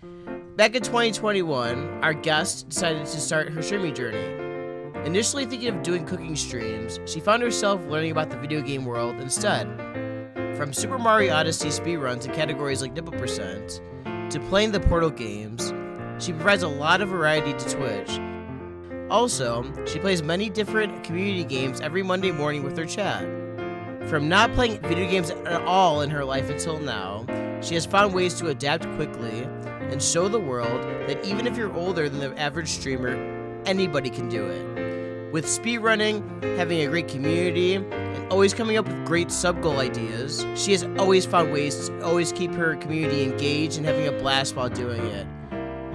Back in 2021, our guest decided to start her streaming journey. Initially thinking of doing cooking streams, she found herself learning about the video game world instead. From Super Mario Odyssey speedruns in categories like Nipple Percent, to playing the Portal games, she provides a lot of variety to Twitch. Also, she plays many different community games every Monday morning with her chat. From not playing video games at all in her life until now, she has found ways to adapt quickly and show the world that even if you're older than the average streamer, anybody can do it. With speedrunning, having a great community, and always coming up with great sub-goal ideas, she has always found ways to always keep her community engaged and having a blast while doing it.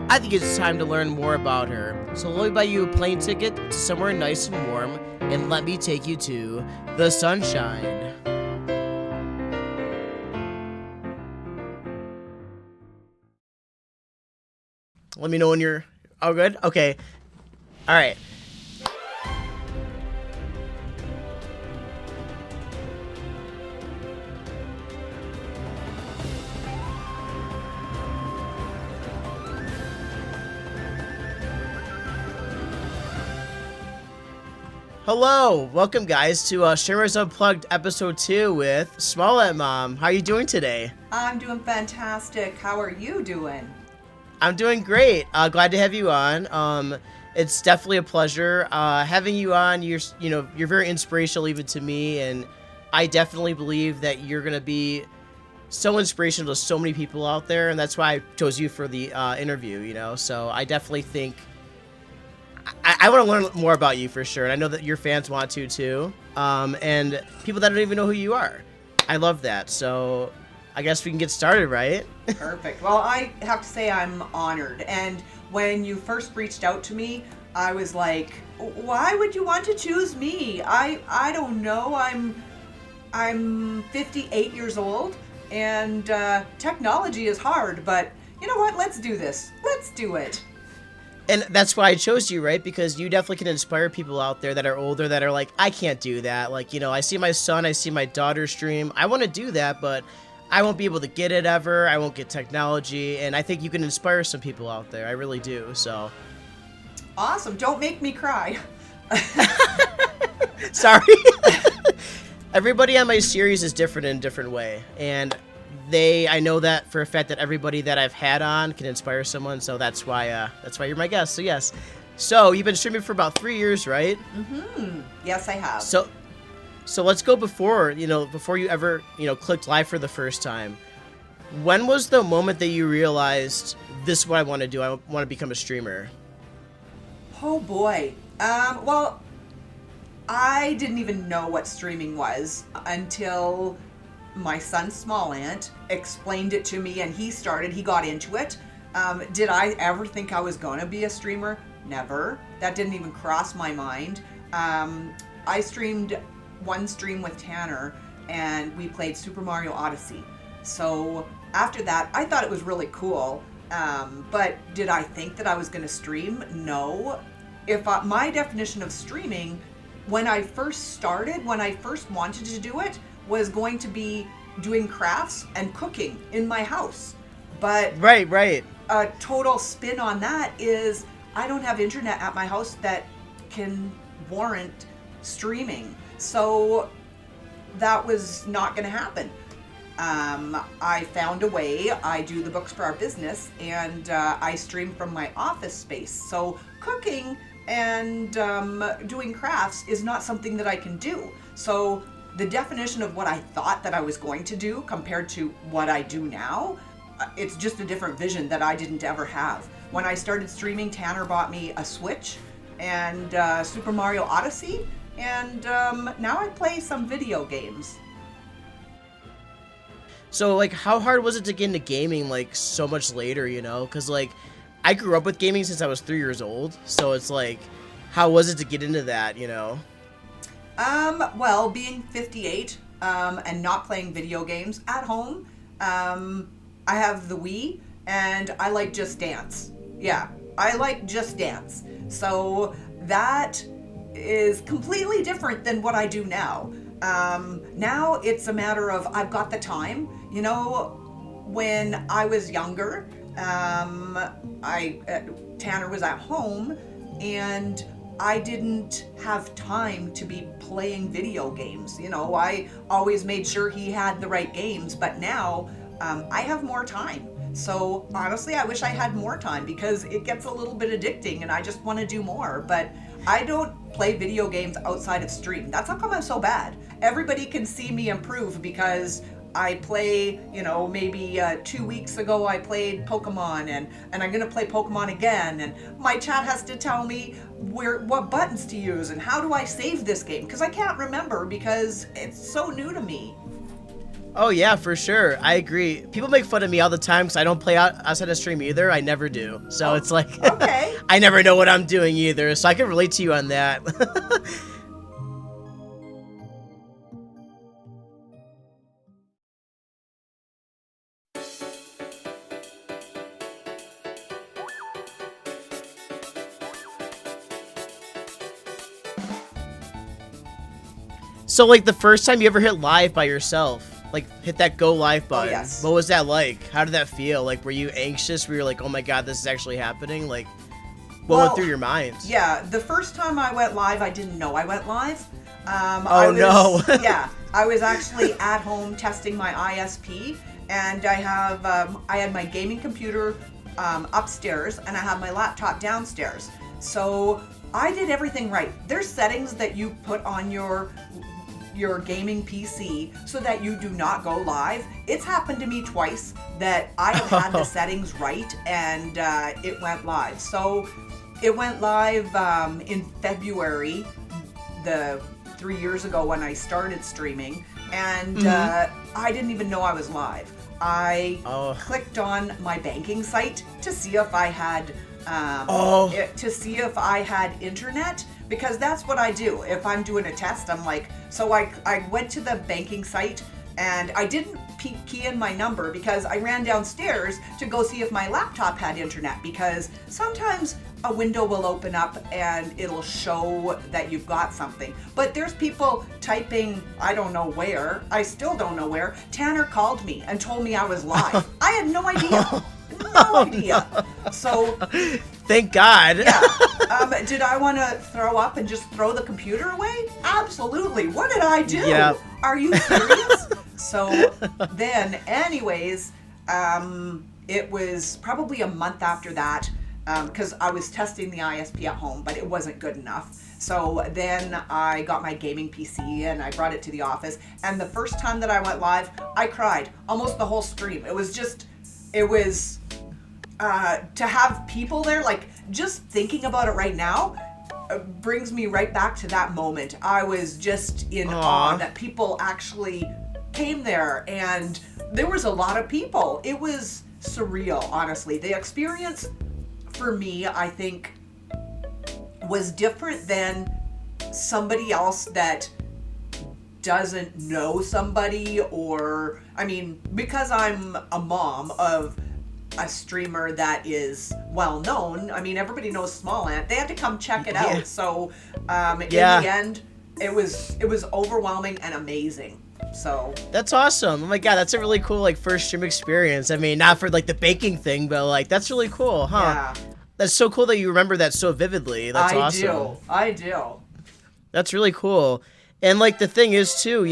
I think it's time to learn more about her, so let me buy you a plane ticket to somewhere nice and warm, and let me take you to the sunshine. Let me know when you're all good. Okay. All right. Hello, welcome guys to Streamers Unplugged episode 2 with SmallAntMom. How are you doing today? I'm doing fantastic. How are you doing? I'm doing great. Glad to have you on. It's definitely a pleasure having you on. You're very inspirational even to me, and I definitely believe that you're gonna be so inspirational to so many people out there, and that's why I chose you for the interview. So I definitely think I want to learn more about you for sure, and I know that your fans want to too, and people that don't even know who you are. I love that. So I guess we can get started, right? Perfect. Well, I have to say I'm honored. And when you first reached out to me, I was like, why would you want to choose me? I don't know. I'm 58 years old, and technology is hard, but you know what? Let's do this. Let's do it. And that's why I chose you, right? Because you definitely can inspire people out there that are older that are like, I can't do that. Like, I see my son, I see my daughter stream. I want to do that, but I won't be able to get it ever. I won't get technology. And I think you can inspire some people out there. I really do. So awesome. Don't make me cry. Sorry. Everybody on my series is different in a different way. And I know that for a fact that everybody that I've had on can inspire someone, so that's why you're my guest. So yes, so you've been streaming for about 3 years, right? Mm-hmm. Yes, I have. So let's go before you ever clicked live for the first time. When was the moment that you realized this is what I want to do? I want to become a streamer. Oh boy. Well, I didn't even know what streaming was until my son SmallAnt explained it to me, and he got into it. Did I ever think I was gonna be a streamer? Never. That didn't even cross my mind. I streamed one stream with Tanner, and we played Super Mario Odyssey. So after that, I thought it was really cool. But did I think that I was gonna stream? No. My definition of streaming, when I first wanted to do it, was going to be doing crafts and cooking in my house. But right. A total spin on that is I don't have internet at my house that can warrant streaming. So that was not going to happen. I found a way. I do the books for our business, and I stream from my office space. So cooking and doing crafts is not something that I can do. So the definition of what I thought that I was going to do compared to what I do now, it's just a different vision that I didn't ever have. When I started streaming, Tanner bought me a Switch and Super Mario Odyssey, and now I play some video games. So, how hard was it to get into gaming, so much later, Because, I grew up with gaming since I was 3 years old, so it's how was it to get into that, Well, being 58 and not playing video games at home, I have the Wii, and I like Just Dance. Yeah, I like Just Dance. So that is completely different than what I do now. Now it's a matter of I've got the time. When I was younger, Tanner was at home, and I didn't have time to be playing video games. You know, I always made sure he had the right games, but now I have more time. So honestly, I wish I had more time because it gets a little bit addicting and I just want to do more. But I don't play video games outside of stream. That's how come I'm so bad. Everybody can see me improve because I play, you know, maybe 2 weeks ago I played Pokemon and I'm gonna play Pokemon again, and my chat has to tell me what buttons to use and how do I save this game, because I can't remember because it's so new to me. Oh yeah, for sure. I agree. People make fun of me all the time because I don't play outside of stream either. I never do. So it's like, okay. I never know what I'm doing either. So I can relate to you on that. So like the first time you ever hit live by yourself, like hit that go live button. Oh, yes. What was that like? How did that feel? Like, were you anxious? Were you like, oh my God, this is actually happening? Like, what went through your mind? Yeah, the first time I went live, I didn't know I went live. No. Yeah, I was actually at home testing my ISP, and I had my gaming computer upstairs, and I have my laptop downstairs. So I did everything right. There's settings that you put on your gaming PC so that you do not go live. It's happened to me twice that I have had the settings right and it went live. So it went live in February, 3 years ago when I started streaming, and I didn't even know I was live. I clicked on my banking site to see if I had internet, because that's what I do. If I'm doing a test, I'm like, so I went to the banking site and I didn't key in my number because I ran downstairs to go see if my laptop had internet, because sometimes a window will open up and it'll show that you've got something. But there's people typing, I don't know where, I still don't know where. Tanner called me and told me I was live. I had no idea. No idea. No. So thank God. Yeah. Did I want to throw up and just throw the computer away? Absolutely. What did I do? Yeah. Are you serious? So then, anyways, it was probably a month after that, because I was testing the ISP at home, but it wasn't good enough. So then I got my gaming PC and I brought it to the office. And the first time that I went live, I cried almost the whole stream. It was to have people there, like just thinking about it right now, brings me right back to that moment. I was just in awe that people actually came there, and there was a lot of people. It was surreal, honestly. The experience for me, I think, was different than somebody else that doesn't know somebody, or, I mean, because I'm a mom of a streamer that is well known. I mean, everybody knows SmallAnt. They had to come check it out. So in the end, it was overwhelming and amazing. So that's awesome. Oh my God, that's a really cool like first stream experience. I mean, not for like the baking thing, but like that's really cool, huh? Yeah. That's so cool that you remember that so vividly. That's awesome. I do. That's really cool. And like the thing is too,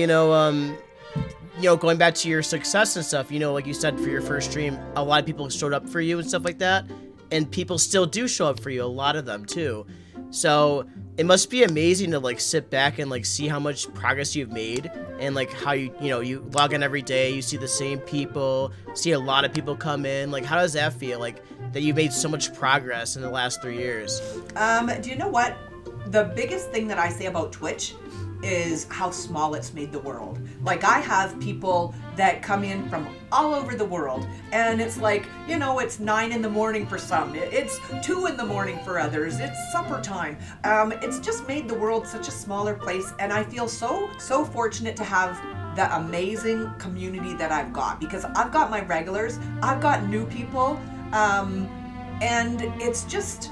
going back to your success and stuff, like you said, for your first stream, a lot of people showed up for you and stuff like that, and people still do show up for you, a lot of them too. So it must be amazing to like sit back and like see how much progress you've made, and like how you log in every day, you see the same people, see a lot of people come in. Like, how does that feel, like that you made so much progress in the last 3 years? Do you know what? The biggest thing that I say about Twitch is how small it's made the world. Like, I have people that come in from all over the world, and it's like, it's 9 a.m. for some, it's 2 a.m. for others, it's supper time. It's just made the world such a smaller place, and I feel so fortunate to have the amazing community that I've got, because I've got my regulars, I've got new people, and it's just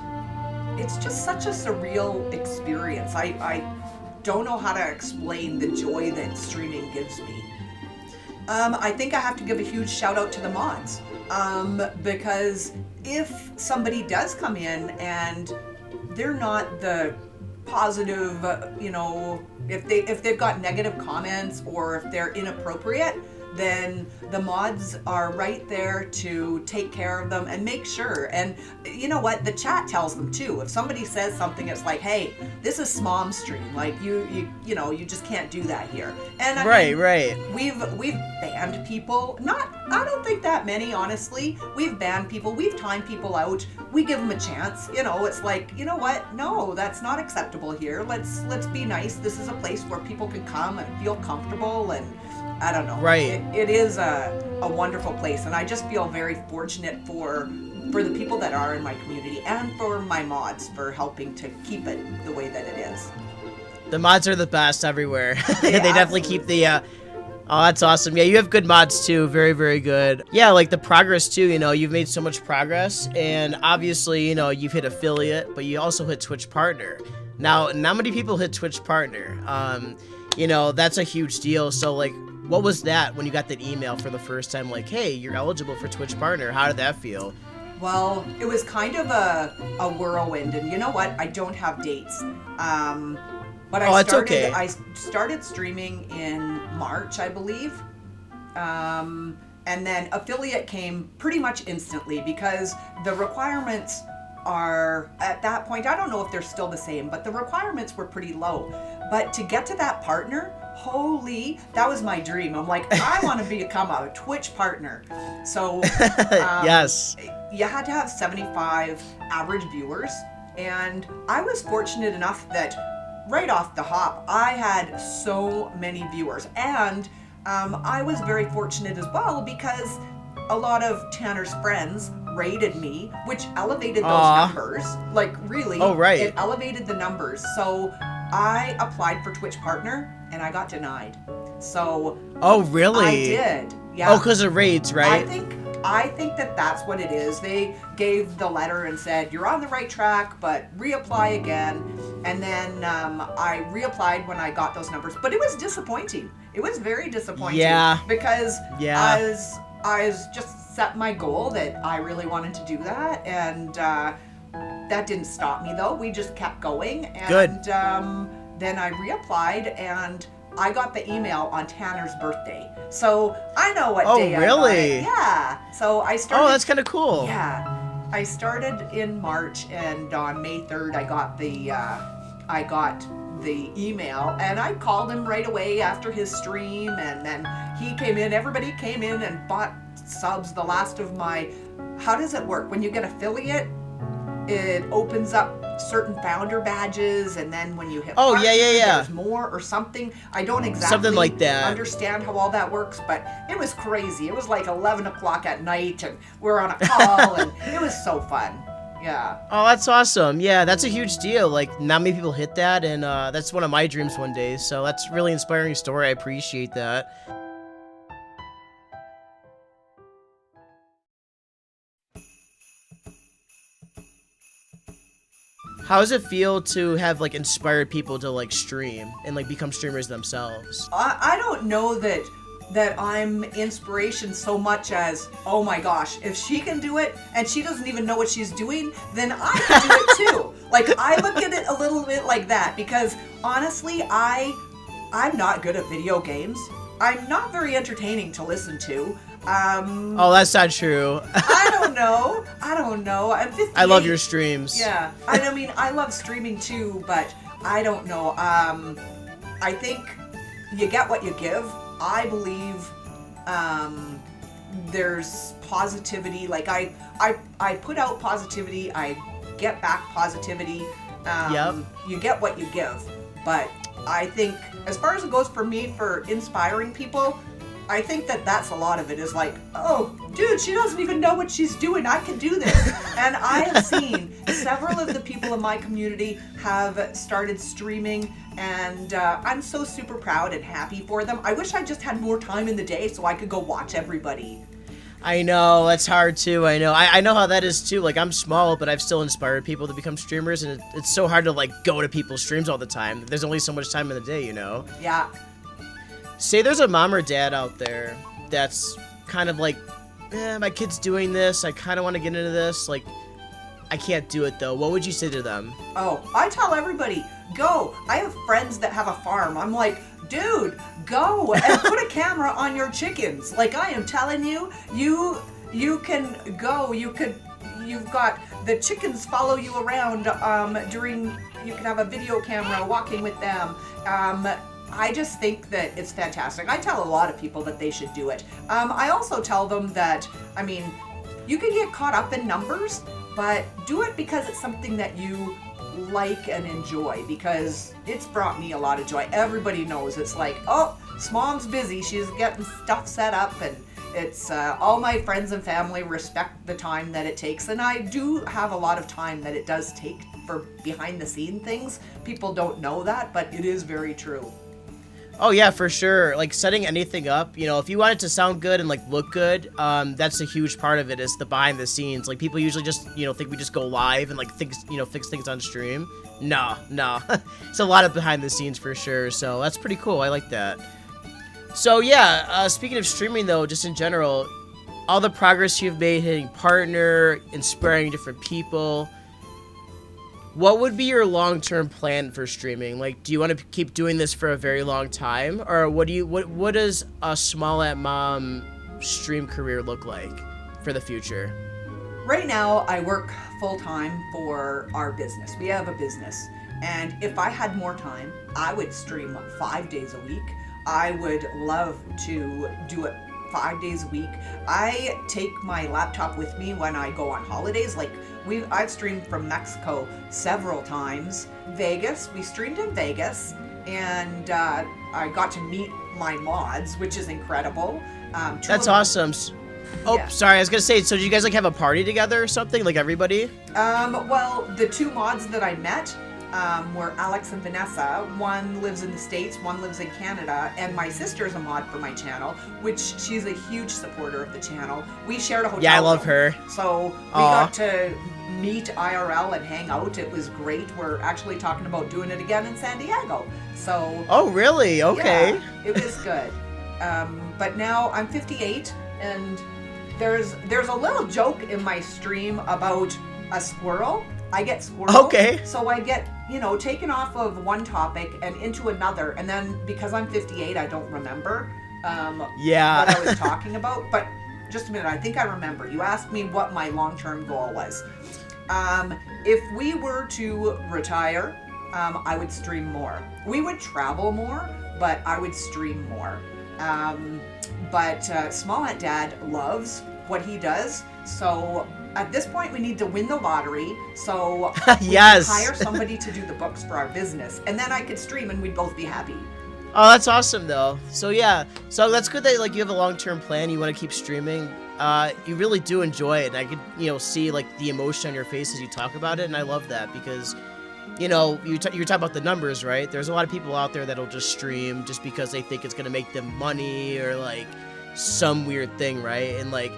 such a surreal experience. I don't know how to explain the joy that streaming gives me. I think I have to give a huge shout out to the mods. Because if somebody does come in and they're not the positive, if they've got negative comments or if they're inappropriate, then the mods are right there to take care of them and make sure. And you know what? The chat tells them too. If somebody says something, it's like, hey, this is Smom stream. Like you just can't do that here. And right. We've banned people. I don't think that many, honestly. We've banned people. We've timed people out. We give them a chance. It's like, you know what? No, that's not acceptable here. Let's be nice. This is a place where people can come and feel comfortable, and I don't know. Right. It is a wonderful place, and I just feel very fortunate for the people that are in my community and for my mods for helping to keep it the way that it is. The mods are the best everywhere. They Yeah, definitely keep the oh, that's awesome. Yeah, you have good mods too. Very, very good. Yeah, like the progress too, you've made so much progress, and obviously, you've hit affiliate, but you also hit Twitch partner. Now, not many people hit Twitch partner. That's a huge deal. So like, what was that when you got that email for the first time? Like, hey, you're eligible for Twitch partner. How did that feel? Well, it was kind of a whirlwind, and you know what? I don't have dates. But I started streaming in March, I believe. And then affiliate came pretty much instantly because the requirements are, at that point, I don't know if they're still the same, but the requirements were pretty low. But to get to that partner, holy, that was my dream. I'm like, I want to become a Twitch partner. So yes, you had to have 75 average viewers. And I was fortunate enough that right off the hop, I had so many viewers. And I was very fortunate as well because a lot of Tanner's friends rated me, which elevated those numbers. Like, really, it elevated the numbers. So I applied for Twitch partner and I got denied. So oh, really? I did. Yeah. Oh, because of raids, right? I think that's what it is. They gave the letter and said, you're on the right track, but reapply again. And then I reapplied when I got those numbers. But it was disappointing. It was very disappointing. Yeah. Because I just set my goal that I really wanted to do that. And that didn't stop me, though. We just kept going. And good. Then I reapplied, and I got the email on Tanner's birthday. So I know what day I got it. Oh, really? Yeah. So I started. Oh, that's kind of cool. Yeah. I started in March, and on May 3rd, I got the email, and I called him right away after his stream, and then he came in. Everybody came in and bought subs. The last of my. How does it work? When you get affiliate, it opens up certain founder badges, and then when you hit partner, there's more or something. I don't exactly like that. Understand how all that works, but it was crazy. It was like 11 o'clock at night, and we're on a call, and it was so fun. Yeah. Oh, that's awesome. Yeah, that's a huge deal. Like, not many people hit that, and that's one of my dreams one day. So that's a really inspiring story. I appreciate that. How does it feel to have like inspired people to like stream and like become streamers themselves? I don't know that I'm inspiration so much as, oh my gosh, if she can do it and she doesn't even know what she's doing, then I can do it too. Like, I look at it a little bit like that because honestly, I'm not good at video games. I'm not very entertaining to listen to. Oh, that's not true. I don't know. I'm 58. I love your streams. Yeah. I mean, I love streaming too, but I don't know. I think you get what you give. I believe there's positivity. Like, I put out positivity. I get back positivity. You get what you give. But I think, as far as it goes for me, for inspiring people, I think that's a lot of it is like, oh, dude, she doesn't even know what she's doing. I can do this. And I have seen several of the people in my community have started streaming, and I'm so super proud and happy for them. I wish I just had more time in the day so I could go watch everybody. I know, that's hard too. I know. I know how that is too. Like, I'm small, but I've still inspired people to become streamers, and it's so hard to like go to people's streams all the time. There's only so much time in the day, you know? Yeah. Say there's a mom or dad out there that's kind of like my kid's doing this. I kind of want to get into this. Like, I can't do it though. What would you say to them? Oh, I tell everybody, go. I have friends that have a farm. I'm like, dude, go and put a camera on your chickens. Like, I am telling you, you can go. You've got the chickens follow you around you can have a video camera walking with them. I just think that it's fantastic. I tell a lot of people that they should do it. I also tell them that, I mean, you can get caught up in numbers, but do it because it's something that you like and enjoy, because it's brought me a lot of joy. Everybody knows it's like, oh, Smom's busy. She's getting stuff set up, and it's all my friends and family respect the time that it takes. And I do have a lot of time that it does take for behind the scene things. People don't know that, but it is very true. Oh yeah, for sure. Like setting anything up, you know, if you want it to sound good and like look good, that's a huge part of it, is the behind the scenes. Like people usually just, you know, think we just go live and like things, you know, fix things on stream. No. It's a lot of behind the scenes for sure. So that's pretty cool. I like that. So yeah, speaking of streaming though, just in general, all the progress you've made hitting partner, inspiring different people, what would be your long-term plan for streaming? Like, do you want to keep doing this for a very long time, or what does a SmallAntMom stream career look like for the future? Right now, I work full-time for our business. We have a business, and if I had more time, I would stream 5 days a week. I would love to do it 5 days a week. I take my laptop with me when I go on holidays. Like, I've streamed from Mexico several times. Vegas, we streamed in Vegas, and I got to meet my mods, which is incredible. That's awesome. Oh, yeah. Sorry, I was gonna say, so did you guys like have a party together or something, like everybody? Well, the two mods that I met were Alex and Vanessa. One lives in the States, one lives in Canada, and my sister's a mod for my channel, which she's a huge supporter of the channel. We shared a hotel room. Yeah, I love her. So we got to meet IRL and hang out. It was great. We're actually talking about doing it again in San Diego. So. Oh, really? Okay. Yeah, it was good. But now I'm 58, and there's a little joke in my stream about a squirrel. I get squirrel. Okay. So I get, you know, taken off of one topic and into another, and then because I'm 58, I don't remember what I was talking about. But just a minute, I think I remember. You asked me what my long-term goal was. If we were to retire, I would stream more. We would travel more, but I would stream more. But Small Ant Dad loves what he does, so at this point we need to win the lottery, so we can hire somebody to do the books for our business, and then I could stream and we'd both be happy. Oh, that's awesome though. So yeah, so that's good that like you have a long-term plan, you want to keep streaming. You really do enjoy it, and I could, you know, see like the emotion on your face as you talk about it, and I love that because, you know, you're talking about the numbers, right? There's a lot of people out there that'll just stream just because they think it's gonna make them money or like some weird thing, right? And like,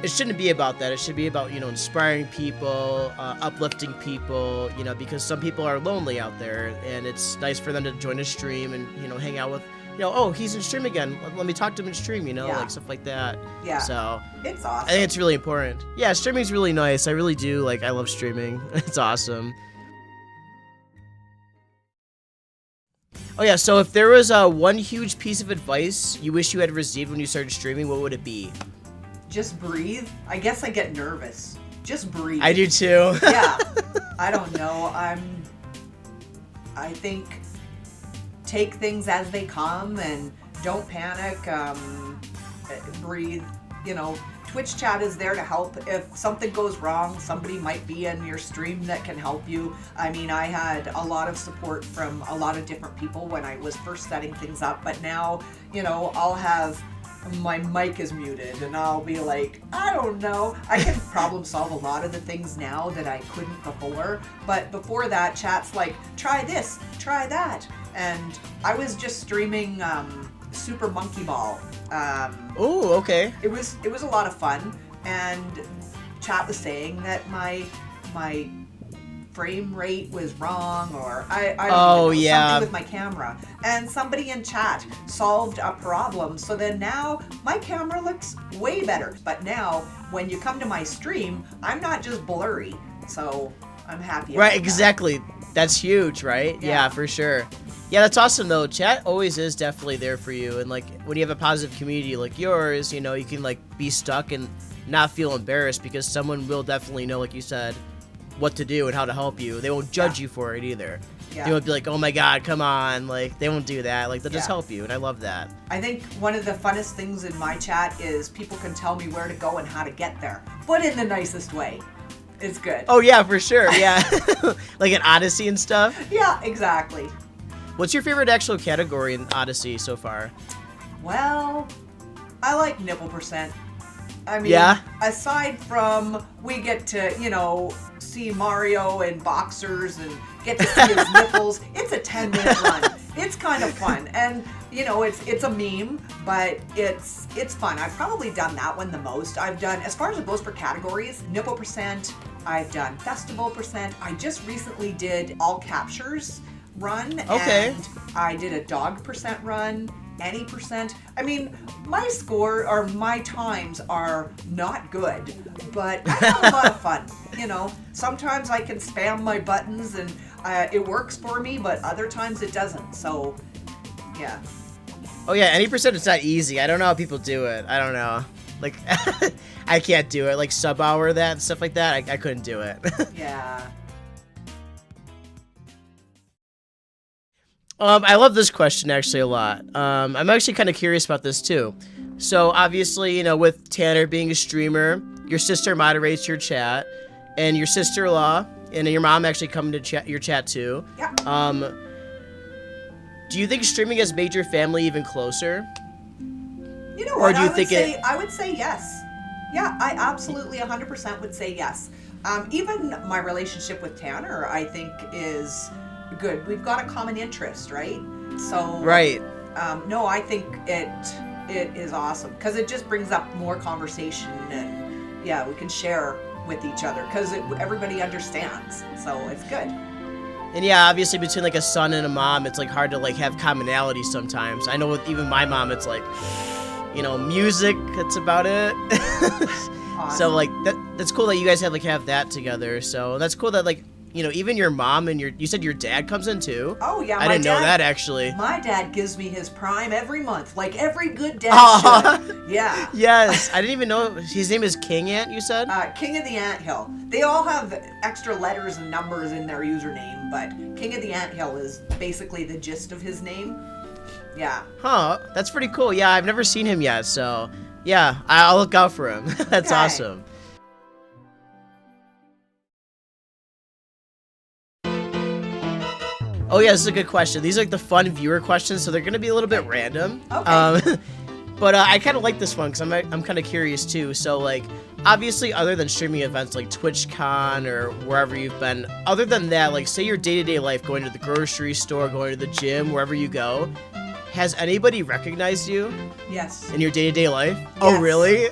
it shouldn't be about that. It should be about, you know, inspiring people, uplifting people, you know, because some people are lonely out there, and it's nice for them to join a stream and, you know, hang out with, you know, oh, he's in stream again. Let me talk to him in stream, you know, like stuff like that. Yeah. So it's awesome. I think it's really important. Yeah, streaming's really nice. I really do. Like, I love streaming. It's awesome. Oh yeah, so if there was one huge piece of advice you wish you had received when you started streaming, what would it be? Just breathe. I guess I get nervous. Just breathe. I do too. Yeah. I don't know. I think take things as they come and don't panic. Breathe. You know, Twitch chat is there to help. If something goes wrong, somebody might be in your stream that can help you. I mean, I had a lot of support from a lot of different people when I was first setting things up, but now, you know, I'll have my mic is muted and I'll be like, I don't know. I can problem solve a lot of the things now that I couldn't before, but before that, chat's like, try this, try that. And I was just streaming Super Monkey Ball. Oh, okay. It was a lot of fun, and chat was saying that my frame rate was wrong, or I don't Oh, know, yeah. something with my camera. And somebody in chat solved a problem, so then now my camera looks way better. But now, when you come to my stream, I'm not just blurry, so I'm happy. Right, about that. exactly. That's huge, right? Yeah, for sure. Yeah, that's awesome though. Chat always is definitely there for you, and like when you have a positive community like yours, you know, you can like be stuck and not feel embarrassed because someone will definitely know, like you said, what to do and how to help you. They won't judge you for it either. They won't be like, oh my god, come on, like they won't do that. Like they'll just help you, and I love that. I think one of the funnest things in my chat is people can tell me where to go and how to get there, but in the nicest way. It's good. Oh yeah, for sure. Yeah, like an Odyssey and stuff. Yeah, exactly. What's your favorite actual category in Odyssey so far? Well, I like nipple percent. I mean, aside from we get to, you know, see Mario in boxers and get to see his nipples, it's a 10-minute run. It's kind of fun. And, you know, it's a meme, but it's fun. I've probably done that one the most. I've done, as far as it goes for categories, nipple percent, I've done festival percent. I just recently did all captures run. Okay. And I did a dog percent run. Any percent. I mean, my score or my times are not good, but I have a lot of fun. You know, sometimes I can spam my buttons and it works for me, but other times it doesn't. So, yeah. Oh yeah, any percent is not easy. I don't know how people do it. I don't know. Like, I can't do it. Like sub hour that and stuff like that. I couldn't do it. Yeah. I love this question actually a lot. I'm actually kind of curious about this too. So obviously, you know, with Tanner being a streamer, your sister moderates your chat, and your sister-in-law and your mom actually come to your chat too. Yeah. Do you think streaming has made your family even closer? You know Or what? do you think I would say yes. Yeah, I absolutely 100% would say yes. Even my relationship with Tanner, I think, is good. We've got a common interest, right? So right. No, I think it is awesome because it just brings up more conversation, and yeah, we can share with each other because everybody understands. So it's good. And yeah, obviously between like a son and a mom, it's like hard to like have commonality sometimes. I know with even my mom, it's like, you know, music. That's about it. Awesome. So like that's cool that you guys have that together. So that's cool that like, you know, even your mom and you said your dad comes in too. Oh yeah, I didn't know that actually. My dad gives me his prime every month, like every good dad should. Yeah. Yes, I didn't even know his name is King Ant. You said King of the Anthill. They all have extra letters and numbers in their username, but King of the Anthill is basically the gist of his name. Yeah. Huh? That's pretty cool. Yeah, I've never seen him yet, so yeah, I'll look out for him. That's awesome. Oh yeah, this is a good question. These are like the fun viewer questions, so they're gonna be a little bit random. Okay. But I kind of like this one because I'm kind of curious too. So like, obviously, other than streaming events like TwitchCon or wherever you've been, other than that, like say your day-to-day life, going to the grocery store, going to the gym, wherever you go, has anybody recognized you? Yes. In your day-to-day life? Yes. Oh really?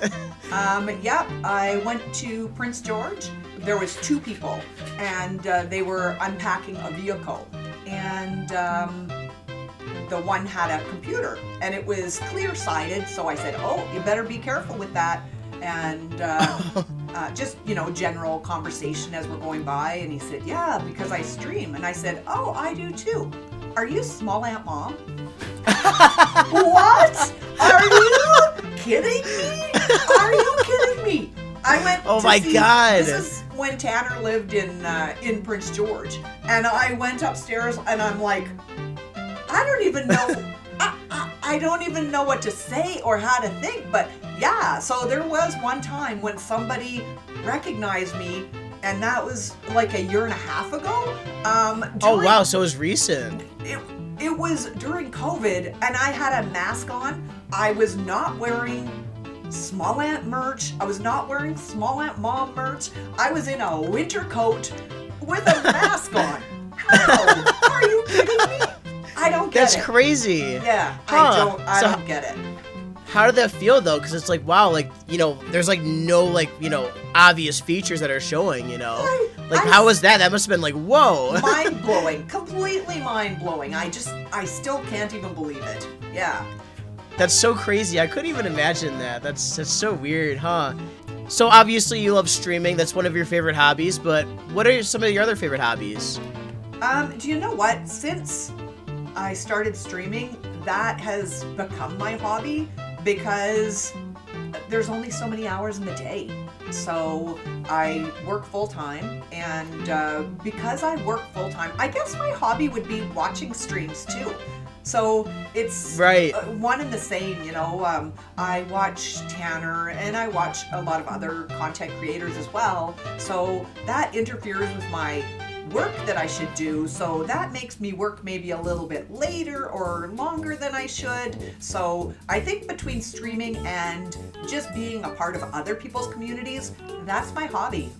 Yeah. I went to Prince George. There was 2 people, and they were unpacking a vehicle. And the one had a computer, and it was clear-sided, so I said, oh, you better be careful with that. And just, you know, general conversation as we're going by, and he said, yeah, because I stream. And I said, oh, I do too. Are you SmallAntMom? What? Are you kidding me? Are you kidding me? I went Oh to my see, God. This is when Tanner lived in Prince George, and I went upstairs and I'm like, I don't even know, I don't even know what to say or how to think, but yeah, so there was one time when somebody recognized me, and that was like a year and a half ago. Oh wow, so it was recent. It was during COVID, and I had a mask on. I was not wearing SmallAnt merch. I was not wearing SmallAntMom merch. I was in a winter coat with a mask on. How? Are you kidding me? I don't get it. That's crazy. Yeah, Huh. I don't get it. How did that feel though? Because it's like, wow, like, there's like no like, obvious features that are showing, how was that? That must have been like, whoa. Mind-blowing. Completely mind-blowing. I still can't even believe it. Yeah. That's so crazy. I couldn't even imagine that. That's so weird, huh? So obviously you love streaming. That's one of your favorite hobbies, but what are some of your other favorite hobbies? Do you know what? Since I started streaming, that has become my hobby because there's only so many hours in the day. So I work full-time, and because I work full-time, I guess my hobby would be watching streams too. So it's right. One and the same, I watch Tanner and I watch a lot of other content creators as well. So that interferes with my work that I should do. So that makes me work maybe a little bit later or longer than I should. So I think between streaming and just being a part of other people's communities, that's my hobby.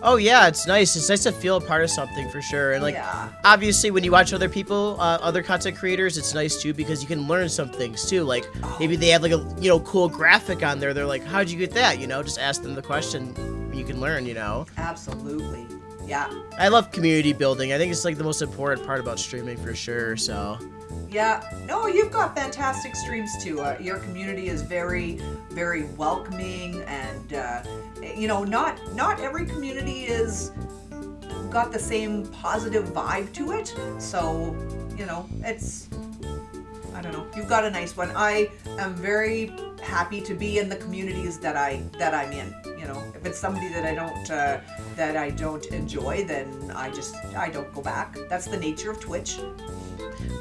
Oh yeah, it's nice. It's nice to feel a part of something for sure. And obviously when you watch other people, other content creators, it's nice too because you can learn some things too. Like maybe they have like a cool graphic on there. They're like, how'd you get that? Just ask them the question. You can learn. Absolutely. Yeah. I love community building. I think it's like the most important part about streaming for sure. So. Yeah. No, you've got fantastic streams too. Your community is very, very welcoming, and not every community is got the same positive vibe to it. So, it's, I don't know. You've got a nice one. I am very happy to be in the communities that I'm in. If it's somebody that I don't enjoy, then I don't go back. That's the nature of Twitch.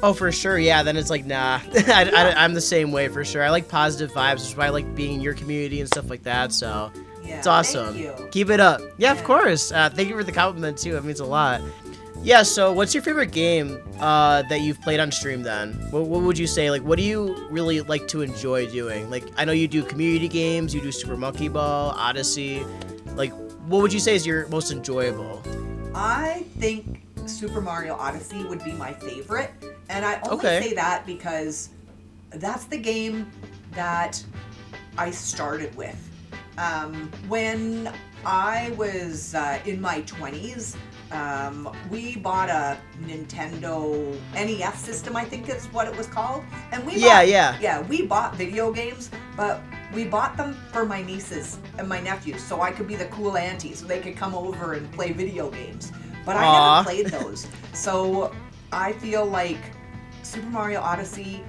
Oh, for sure. Yeah. Then it's like, nah. I'm the same way for sure. I like positive vibes, which is why I like being in your community and stuff like that. So it's awesome. Thank you. Keep it up. Yeah, of course. Thank you for the compliment too. It means a lot. Yeah. So what's your favorite game that you've played on stream then? What would you say? Like, what do you really like to enjoy doing? Like, I know you do community games. You do Super Monkey Ball, Odyssey. Like, what would you say is your most enjoyable? I think Super Mario Odyssey would be my favorite. And I only say that because that's the game that I started with. When I was in my 20s, we bought a Nintendo NES system, I think is what it was called. And we bought video games, but we bought them for my nieces and my nephews so I could be the cool auntie so they could come over and play video games. But I never played those. So I feel like Super Mario Odyssey,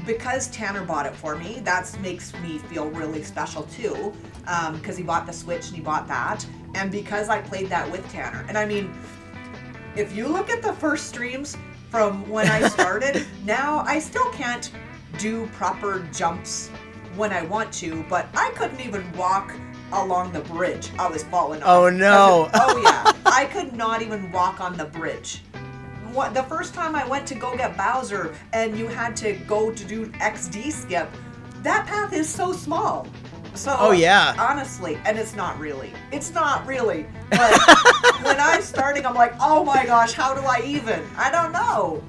because Tanner bought it for me, that makes me feel really special too, because he bought the Switch and he bought that, and because I played that with Tanner. And I mean, if you look at the first streams from when I started, now I still can't do proper jumps when I want to, but I couldn't even walk along the bridge. I was falling off. Oh no. I could not even walk on the bridge. The first time I went to go get Bowser and you had to go to do XD skip, that path is so small. So honestly, and it's not really. But when I'm starting, I'm like, oh my gosh, how do I even? I don't know.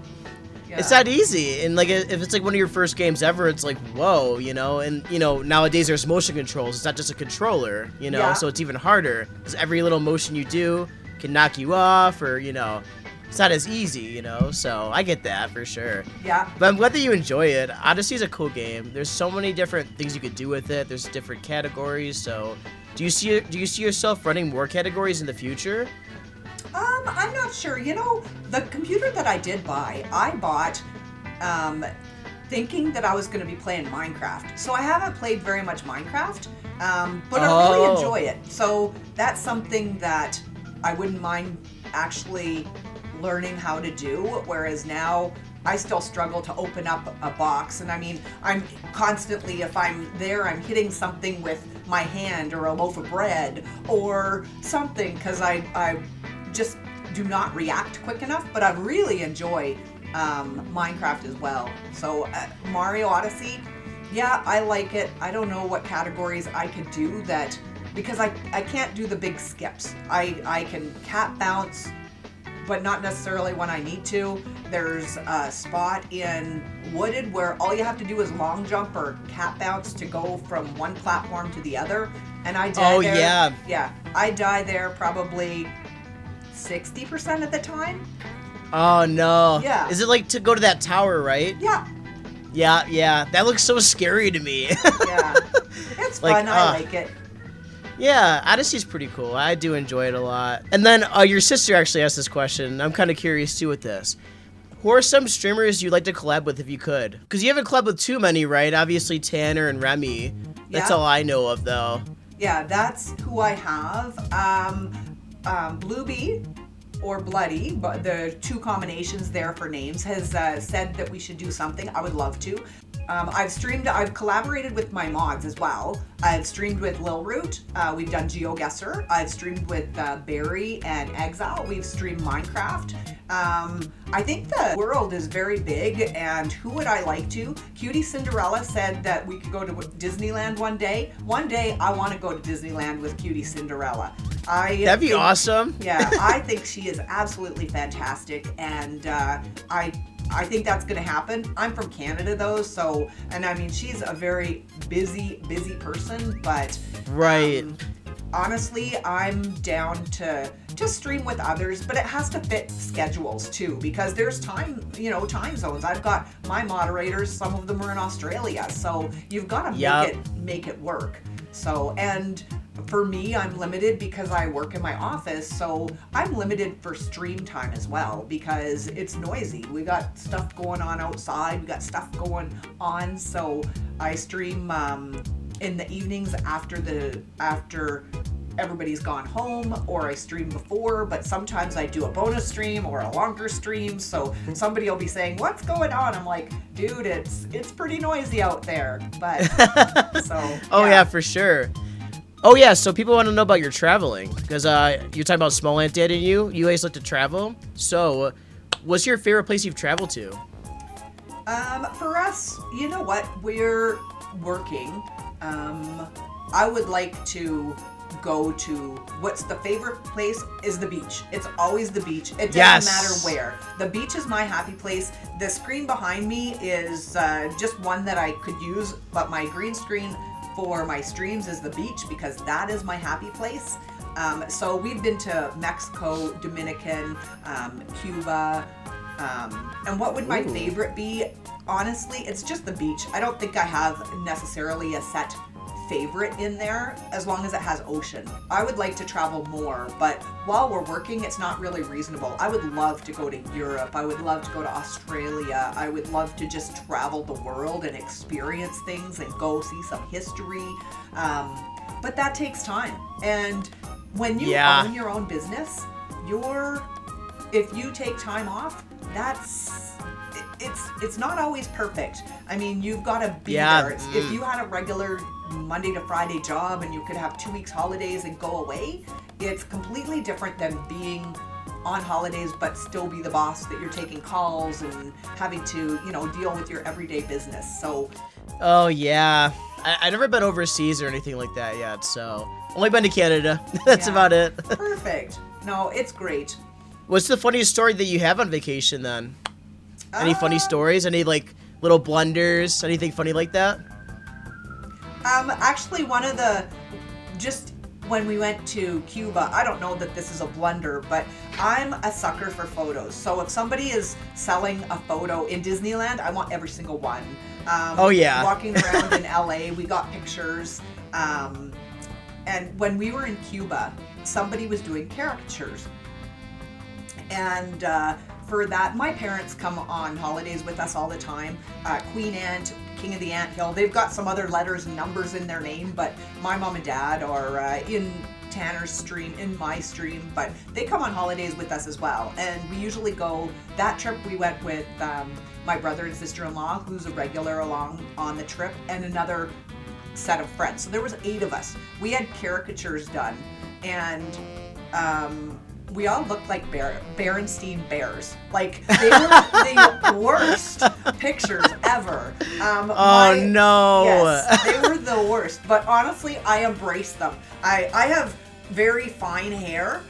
Yeah. It's that easy, and like if it's like one of your first games ever, it's like whoa, and nowadays there's motion controls. It's not just a controller, so it's even harder because every little motion you do can knock you off, or it's not as easy, so I get that for sure. Yeah. But I'm glad that you enjoy it. Odyssey's a cool game. There's so many different things you could do with it. There's different categories. So do you see yourself running more categories in the future? I'm not sure. The computer that I did buy, I bought thinking that I was going to be playing Minecraft. So I haven't played very much Minecraft, but I really enjoy it. So that's something that I wouldn't mind actually learning how to do, whereas now I still struggle to open up a box. And I mean, I'm constantly, if I'm there, I'm hitting something with my hand or a loaf of bread or something because I just do not react quick enough. But I really enjoy Minecraft as well. So Mario Odyssey, yeah, I like it. I don't know what categories I could do that, because I can't do the big skips. I can cat bounce, but not necessarily when I need to. There's a spot in Wooded where all you have to do is long jump or cat bounce to go from one platform to the other. And I die there. Yeah. Yeah. I die there probably 60% of the time. Oh, no. Yeah. Is it like to go to that tower, right? Yeah. Yeah. That looks so scary to me. Yeah. It's fun. I like it. Yeah, Odyssey's pretty cool. I do enjoy it a lot. And then your sister actually asked this question. I'm kind of curious too with this. Who are some streamers you'd like to collab with if you could? Because you haven't collabed with too many, right? Obviously Tanner and Remy. That's all I know of, though. Yeah, that's who I have. Bluebee or Bloody, but the two combinations there for names, has said that we should do something. I would love to. I've collaborated with my mods as well. I've streamed with Lil Root. We've done GeoGuessr. I've streamed with Barry and Exile. We've streamed Minecraft. I think the world is very big, and who would I like to? Cutie Cinderella said that we could go to Disneyland one day. One day I want to go to Disneyland with Cutie Cinderella. That'd be awesome. Yeah, I think she is absolutely fantastic, and I think that's going to happen. I'm from Canada though, so, and I mean, she's a very busy person, but right. Honestly, I'm down to just stream with others, but it has to fit schedules too, because there's time zones. I've got my moderators, some of them are in Australia, so you've got to make it work. So, and for me, I'm limited because I work in my office, so I'm limited for stream time as well because it's noisy. We got stuff going on outside, we got stuff going on, so I stream in the evenings after everybody's gone home, or I stream before, but sometimes I do a bonus stream or a longer stream, so somebody will be saying, "What's going on?" I'm like, "Dude, it's pretty noisy out there." But so yeah, for sure. Oh yeah, so people want to know about your traveling, because you're talking about Small Ant Dad and you guys like to travel. So what's your favorite place you've traveled to? For us, you know what, we're working. I would like to go to, what's the favorite place is the beach. It's always the beach. It doesn't matter where. The beach is my happy place. The screen behind me is just one that I could use, but my green screen for my streams is the beach because that is my happy place. So we've been to Mexico, Dominican, Cuba, and what would my favorite be? Honestly, it's just the beach. I don't think I have necessarily a set favorite in there as long as it has ocean. I would like to travel more, but while we're working, it's not really reasonable. I would love to go to Europe. I would love to go to Australia. I would love to just travel the world and experience things and go see some history. But that takes time. And when you own your own business, if you take time off, it's not always perfect. I mean, you've got to be there. If you had a regular Monday to Friday job and you could have 2 weeks holidays and go away, it's completely different than being on holidays but still be the boss, that you're taking calls and having to, deal with your everyday business. So oh yeah, I never been overseas or anything like that yet, so only been to Canada. That's about it. Perfect. No, it's great. What's the funniest story that you have on vacation then? Any funny stories? Any like little blunders? Anything funny like that? Actually, just when we went to Cuba, I don't know that this is a blunder, but I'm a sucker for photos. So if somebody is selling a photo in Disneyland, I want every single one. Walking around in LA, we got pictures. And when we were in Cuba, somebody was doing caricatures. And for that, my parents come on holidays with us all the time. Queen Ant, King of the Ant Hill, they've got some other letters and numbers in their name, but my mom and dad are in Tanner's stream, in my stream, but they come on holidays with us as well. And we usually go, that trip we went with my brother and sister-in-law, who's a regular along on the trip, and another set of friends. So there was 8 of us. We had caricatures done, and we all looked like Berenstein bears. Like, they were the worst pictures ever. No. Yes, they were the worst. But honestly, I embraced them. I have very fine hair,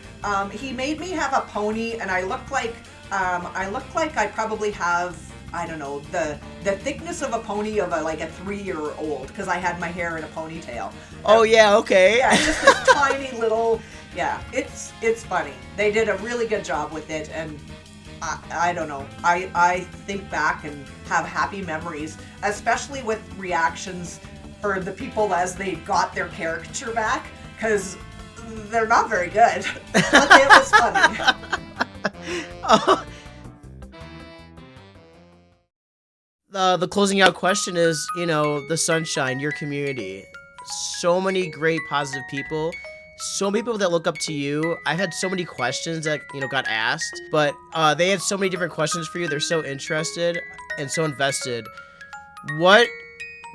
He made me have a pony, and I looked like I probably have, I don't know, the thickness of a pony of a 3-year-old, because I had my hair in a ponytail. Oh yeah, okay. Yeah, just this tiny little. Yeah, it's funny. They did a really good job with it, and I don't know. I think back and have happy memories, especially with reactions for the people as they got their caricature back, because they're not very good, but it was funny. Oh. The closing out question is, the sunshine, your community. So many great positive people. So many people that look up to you. I've had so many questions that, got asked, but they had so many different questions for you. They're so interested and so invested. What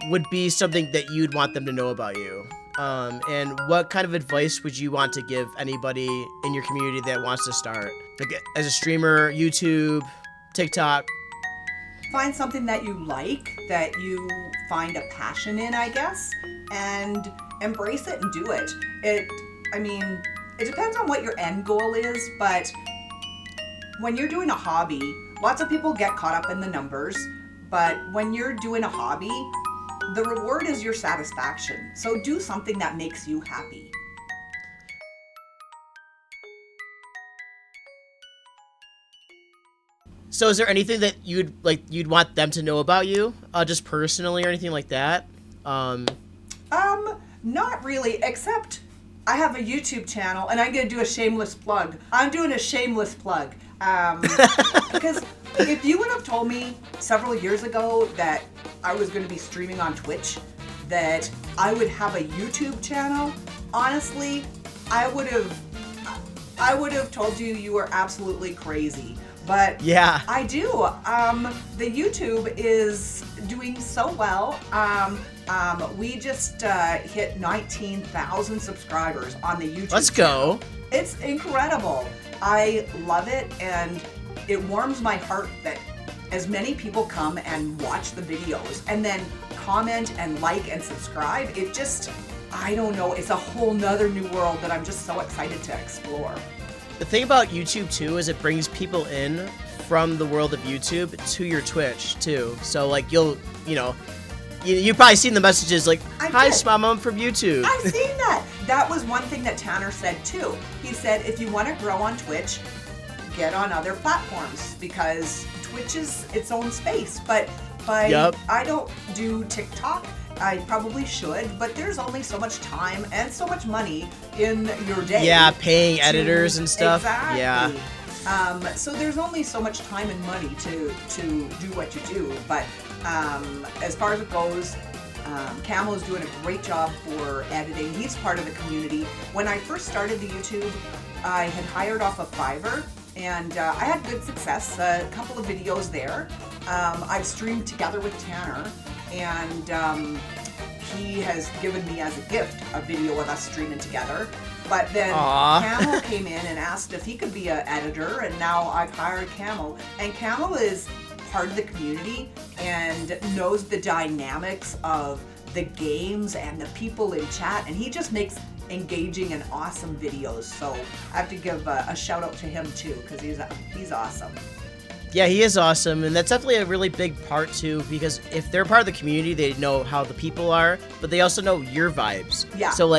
would be something that you'd want them to know about you? And what kind of advice would you want to give anybody in your community that wants to start? Like as a streamer, YouTube, TikTok? Find something that you like, that you find a passion in, I guess, and embrace it and do it. It depends on what your end goal is, but when you're doing a hobby, lots of people get caught up in the numbers, but when you're doing a hobby, the reward is your satisfaction. So do something that makes you happy. So is there anything that you'd want them to know about you, just personally or anything like that? Not really, except I have a YouTube channel, and I'm going to do a shameless plug. I'm doing a shameless plug. Because if you would have told me several years ago that I was going to be streaming on Twitch, that I would have a YouTube channel, honestly, I would have told you were absolutely crazy. But yeah, I do. The YouTube is doing so well. We just hit 19,000 subscribers on the YouTube Let's channel. go. It's incredible. I love it, and it warms my heart that as many people come and watch the videos and then comment and like and subscribe. It just, I don't know, it's a whole nother new world that I'm just so excited to explore. The thing about YouTube too is it brings people in from the world of YouTube to your Twitch too. So you'll you've probably seen the messages like, "Hi, SmallAntMom from YouTube." I've seen that. That was one thing that Tanner said too. He said, if you want to grow on Twitch, get on other platforms, because Twitch is its own space. But I don't do TikTok. I probably should, but there's only so much time and so much money in your day. Yeah, paying editors and stuff. Exactly. Yeah. So there's only so much time and money to do what you do. But as far as it goes, Camo's doing a great job for editing. He's part of the community. When I first started the YouTube, I had hired off a Fiverr, and I had good success. A couple of videos there. I've streamed together with Tanner, and he has given me as a gift a video of us streaming together. But then Camo came in and asked if he could be an editor, and now I've hired Camo. And Camo is part of the community and knows the dynamics of the games and the people in chat, and he just makes engaging and awesome videos. So I have to give a shout out to him too, because he's awesome. Yeah, he is awesome, and that's definitely a really big part too, because if they're part of the community, they know how the people are, but they also know your vibes. Yeah. So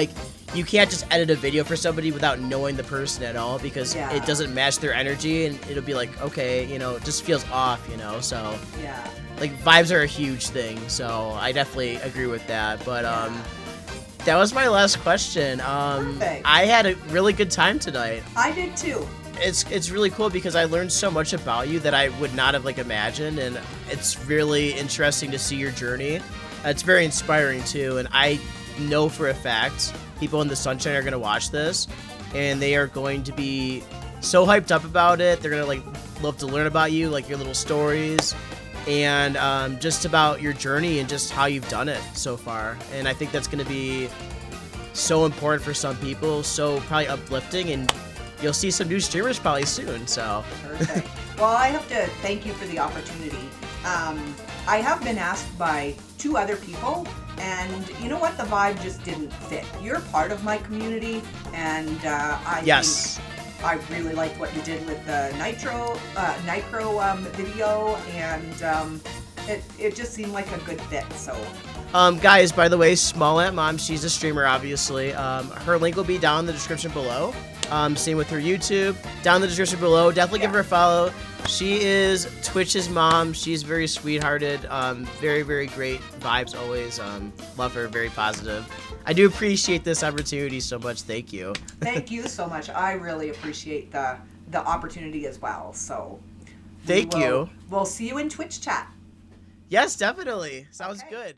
you can't just edit a video for somebody without knowing the person at all, because it doesn't match their energy, and it'll be like, okay, it just feels off, so. Yeah. Vibes are a huge thing, so I definitely agree with that. But that was my last question. Perfect. I had a really good time tonight. I did too. It's really cool because I learned so much about you that I would not have imagined, and it's really interesting to see your journey. It's very inspiring too, and I know for a fact people in the Sunshine are going to watch this, and they are going to be so hyped up about it. They're going to love to learn about you, your little stories, and just about your journey and just how you've done it so far. And I think that's going to be so important for some people, so probably uplifting, and you'll see some new streamers probably soon. So perfect. Well, I have to thank you for the opportunity. I have been asked by 2 other people, and you know what? The vibe just didn't fit. You're part of my community, and I think I really liked what you did with the Nicro video, and it just seemed like a good fit. So. Guys, by the way, SmallAntMom, she's a streamer, obviously. Her link will be down in the description below. Same with her YouTube. Down in the description below. Definitely give her a follow. She is Twitch's mom. She's very sweethearted. Very, very great vibes always. Love her. Very positive. I do appreciate this opportunity so much. Thank you. Thank you so much. I really appreciate the opportunity as well. So. Thank you. We'll see you in Twitch chat. Yes, definitely. Sounds good.